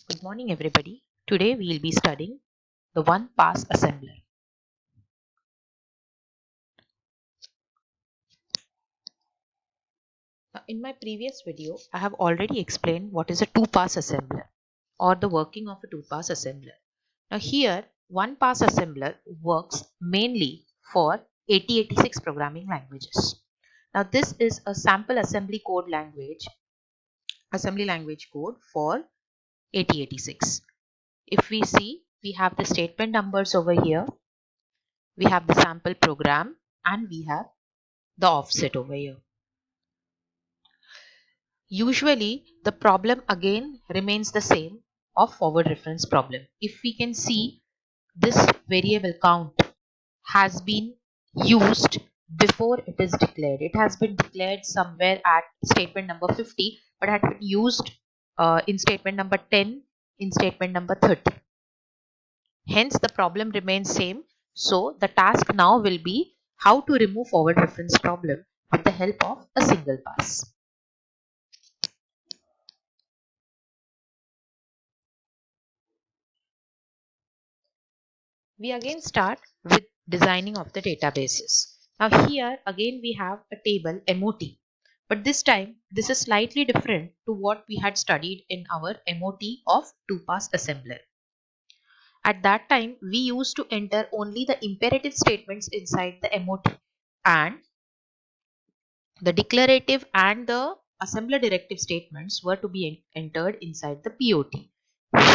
Good morning, everybody. Today we will be studying the one-pass assembler. Now, in my previous video, I have already explained what is a two-pass assembler or the working of a two-pass assembler. Now, here, one-pass assembler works mainly for 8086 programming languages. Now, this is a sample assembly language code for 8086. If we see, we have the statement numbers over here, we have the sample program, and we have the offset over here. Usually the problem again remains the same of forward reference problem. If we can see, this variable count has been used before it is declared. It has been declared somewhere at statement number 50 but had been used in statement number 10, in statement number 30. Hence the problem remains same. So the task now will be how to remove forward reference problem with the help of a single pass. We again start with designing of the databases. Now here again we have a table MOT, but this time this is slightly different to what we had studied in our MOT of two-pass assembler. At that time we used to enter only the imperative statements inside the MOT, and the declarative and the assembler directive statements were to be entered inside the POT.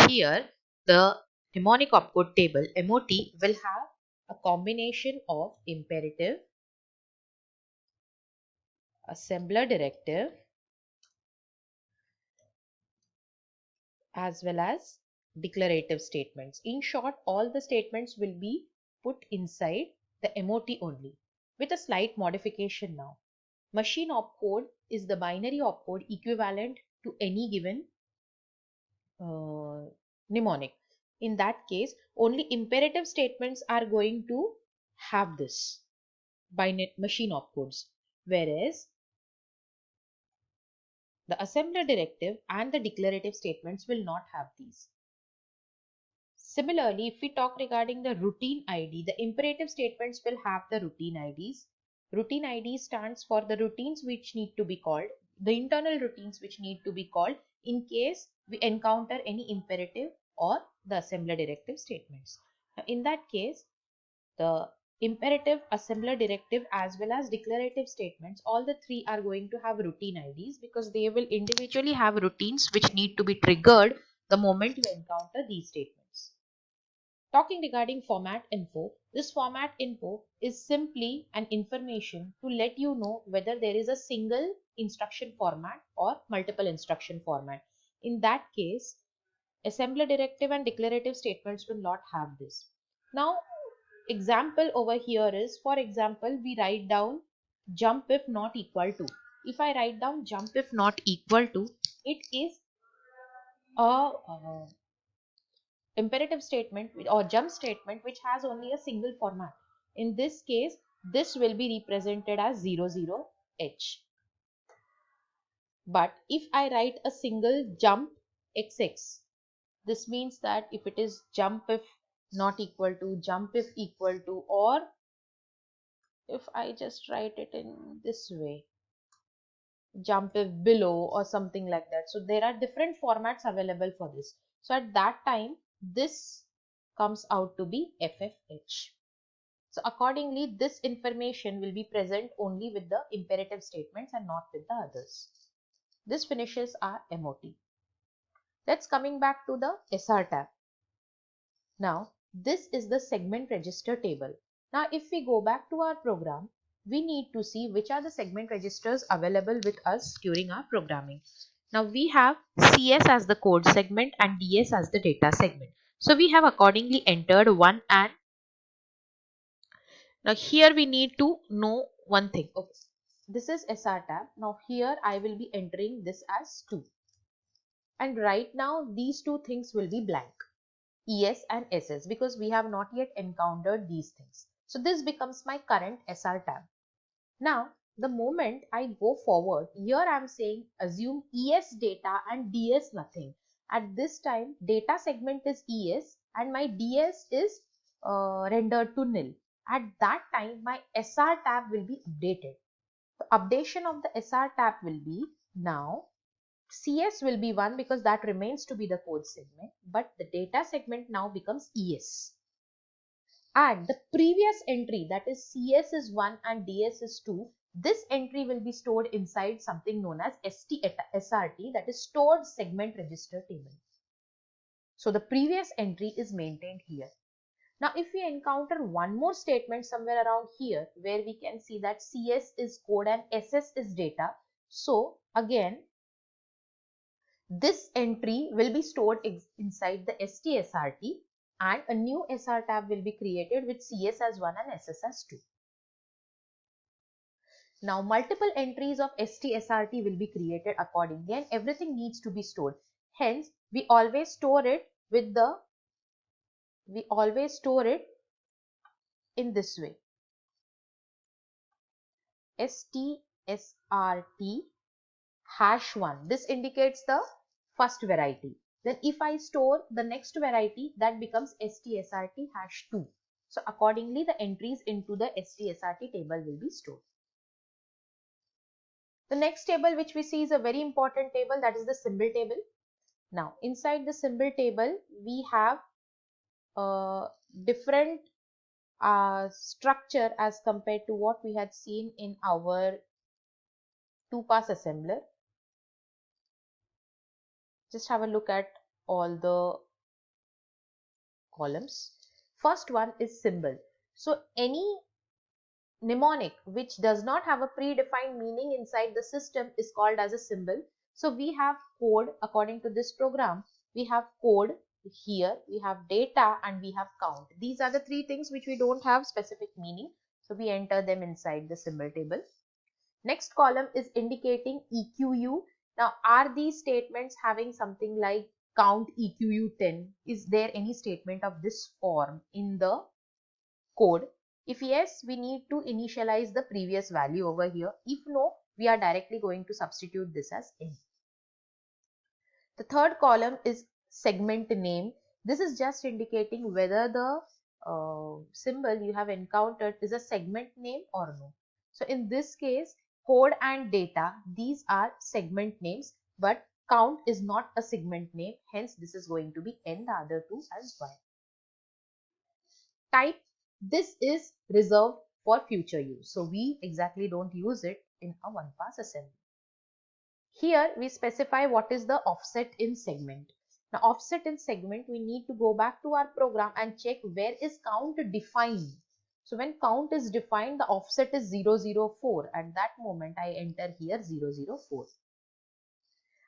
Here, the mnemonic opcode table MOT will have a combination of imperative, assembler directive, as well as declarative statements. In short, all the statements will be put inside the MOT only, with a slight modification now. Machine opcode is the binary opcode equivalent to any given mnemonic. In that case, only imperative statements are going to have this binary machine opcodes, whereas the assembler directive and the declarative statements will not have these. Similarly, if we talk regarding the routine ID, the imperative statements will have the routine IDs. Routine ID stands for the routines which need to be called, the internal routines which need to be called in case we encounter any imperative or the assembler directive statements. Now, in that case, the imperative, assembler directive, as well as declarative statements, all the three are going to have routine IDs because they will individually have routines which need to be triggered the moment you encounter these statements. Talking regarding format info, this format info is simply an information to let you know whether there is a single instruction format or multiple instruction format. In that case, assembler directive and declarative statements will not have this. Now, example over here is, for example, we write down jump if not equal to. If I write down jump if not equal to, it is a imperative statement or jump statement which has only a single format. In this case, this will be represented as 00H. But if I write a single jump XX, this means that if it is jump if not equal to, jump if equal to, or if I just write it in this way, jump if below or something like that. So there are different formats available for this. So at that time, this comes out to be FFH. So accordingly, this information will be present only with the imperative statements and not with the others. This finishes our MOT. Let's coming back to the SR tab. Now, this is the segment register table. Now, if we go back to our program, we need to see which are the segment registers available with us during our programming. Now, we have CS as the code segment and DS as the data segment. So, we have accordingly entered 1 and now here we need to know one thing. Okay, this is SR tab. Now, here I will be entering this as 2. And right now, these two things will be blank. ES and SS, because we have not yet encountered these things. So this becomes my current SR tab. Now, the moment I go forward, here I am saying assume ES data and DS nothing. At this time, data segment is ES and my DS is rendered to nil. At that time, my SR tab will be updated. The updation of the SR tab will be now CS will be 1 because that remains to be the code segment, but the data segment now becomes ES. And the previous entry, that is CS is 1 and DS is 2, this entry will be stored inside something known as SRT, that is stored segment register table. So the previous entry is maintained here. Now if we encounter one more statement somewhere around here where we can see that CS is code and SS is data, so again this entry will be stored inside the STSRT and a new SR tab will be created with CS as 1 and SS as 2. Now multiple entries of STSRT will be created accordingly and everything needs to be stored. Hence we always store it in this way. STSRT #1. This indicates the first variety. Then if I store the next variety, that becomes STSRT #2. So accordingly the entries into the STSRT table will be stored. The next table which we see is a very important table, that is the symbol table. Now inside the symbol table we have a different structure as compared to what we had seen in our 2-pass assembler. Just have a look at all the columns. First one is symbol. So any mnemonic which does not have a predefined meaning inside the system is called as a symbol. So we have code according to this program. We have code here, we have data and we have count. These are the three things which we don't have specific meaning. So we enter them inside the symbol table. Next column is indicating EQU. Now are these statements having something like count EQU 10? Is there any statement of this form in the code? If yes, we need to initialize the previous value over here. If no, we are directly going to substitute this as n. The third column is segment name. This is just indicating whether the symbol you have encountered is a segment name or no. So in this case, code and data, these are segment names, but count is not a segment name. Hence, this is going to be n, the other two as y. Type, this is reserved for future use. So we exactly don't use it in a 1-pass assembly. Here we specify what is the offset in segment. Now offset in segment, we need to go back to our program and check where is count defined. So when count is defined, the offset is 004. At that moment I enter here 004.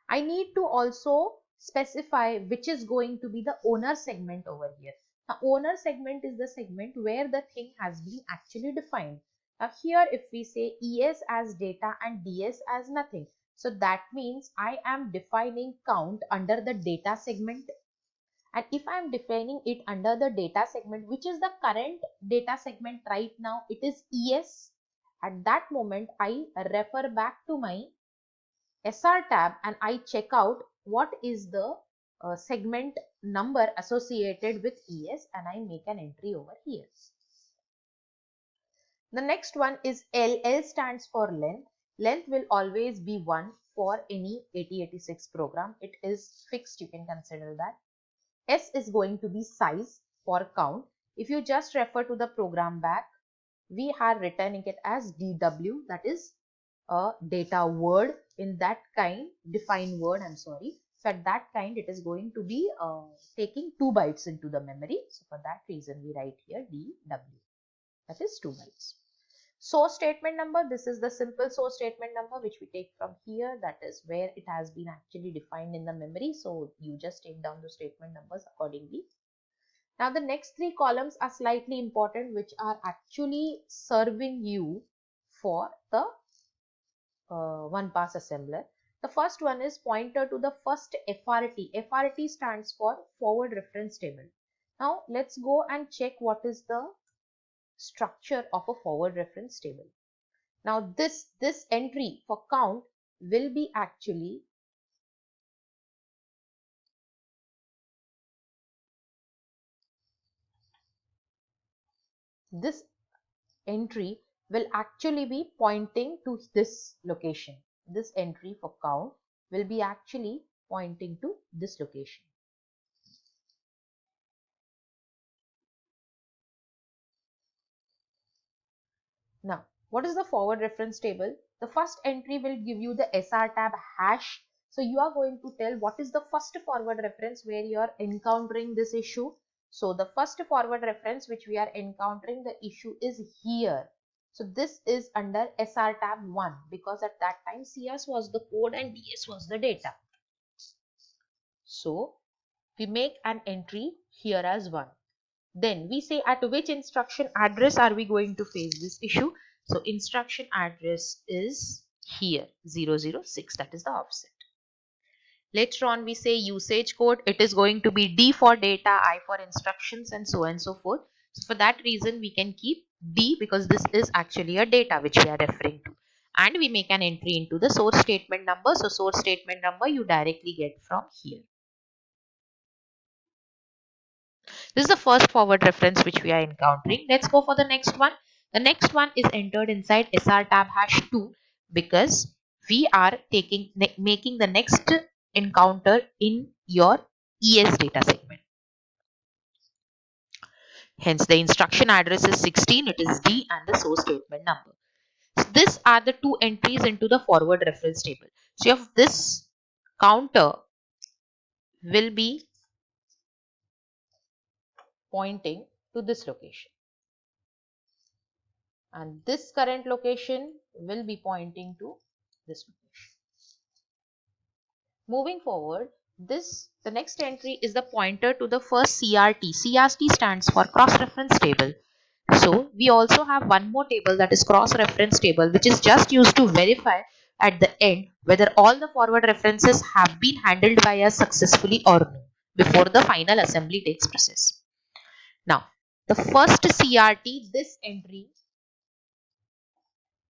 I need to also specify which is going to be the owner segment over here. Now owner segment is the segment where the thing has been actually defined. Now here if we say ES as data and DS as nothing, so that means I am defining count under the data segment. And if I am defining it under the data segment, which is the current data segment right now, it is ES. At that moment I refer back to my SR tab and I check out what is the segment number associated with ES and I make an entry over here. The next one is L. L stands for length. Length will always be 1 for any 8086 program. It is fixed, you can consider that. S is going to be size for count. If you just refer to the program back, we are returning it as DW, that is a data word in that kind, defined word, I'm sorry. So at that kind it is going to be taking 2 bytes into the memory. So for that reason we write here DW, that is 2 bytes. Source statement number, this is the simple source statement number which we take from here, that is where it has been actually defined in the memory. So you just take down the statement numbers accordingly. Now the next 3 columns are slightly important, which are actually serving you for the 1-pass assembler. The first one is pointer to the first FRT. FRT stands for forward reference table. Now let's go and check what is the structure of a forward reference table. Now this entry for count will be actually this entry will actually be pointing to this location. This entry for count will be actually pointing to this location. Now, what is the forward reference table? The first entry will give you the SR tab hash. So you are going to tell what is the first forward reference where you are encountering this issue. So the first forward reference which we are encountering the issue is here. So this is under SR tab 1 because at that time CS was the code and DS was the data. So we make an entry here as 1. Then we say at which instruction address are we going to face this issue. So instruction address is here 006, that is the offset. Later on we say usage code, it is going to be D for data, I for instructions, and so on and so forth. So for that reason we can keep D because this is actually a data which we are referring to. And we make an entry into the source statement number. So source statement number you directly get from here. This is the first forward reference which we are encountering. Let's go for the next one. The next one is entered inside SR tab hash 2 because we are making the next encounter in your ES data segment. Hence the instruction address is 16, it is D and the source statement number. So these are the two entries into the forward reference table. So you have this counter will be pointing to this location. And this current location will be pointing to this location. Moving forward, the next entry is the pointer to the first CRT. CRT stands for cross-reference table. So we also have one more table, that is cross-reference table, which is just used to verify at the end whether all the forward references have been handled by us successfully or no before the final assembly takes process. Now, the first CRT, this entry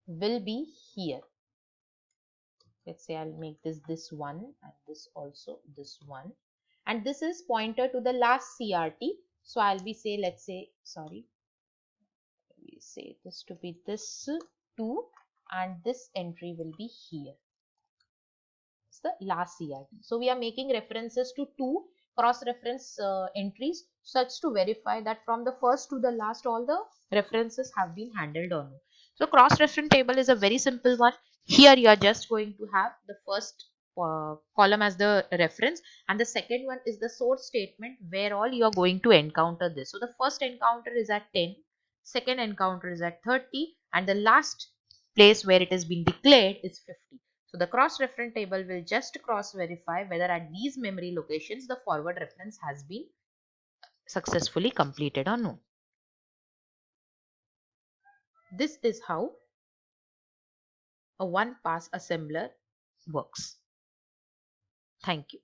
will be here. Let's say I'll make this one and this also this one, and this is pointer to the last CRT. So I'll be say, let's say, sorry, we say this to be this 2 and this entry will be here. It's the last CRT. So we are making references to two cross-reference entries such to verify that from the first to the last all the references have been handled or no. So cross-reference table is a very simple one. Here you are just going to have the first column as the reference and the second one is the source statement where all you are going to encounter this. So the first encounter is at 10, second encounter is at 30 and the last place where it has been declared is 50. So the cross-reference table will just cross-verify whether at these memory locations the forward reference has been successfully completed or no. This is how a one-pass assembler works. Thank you.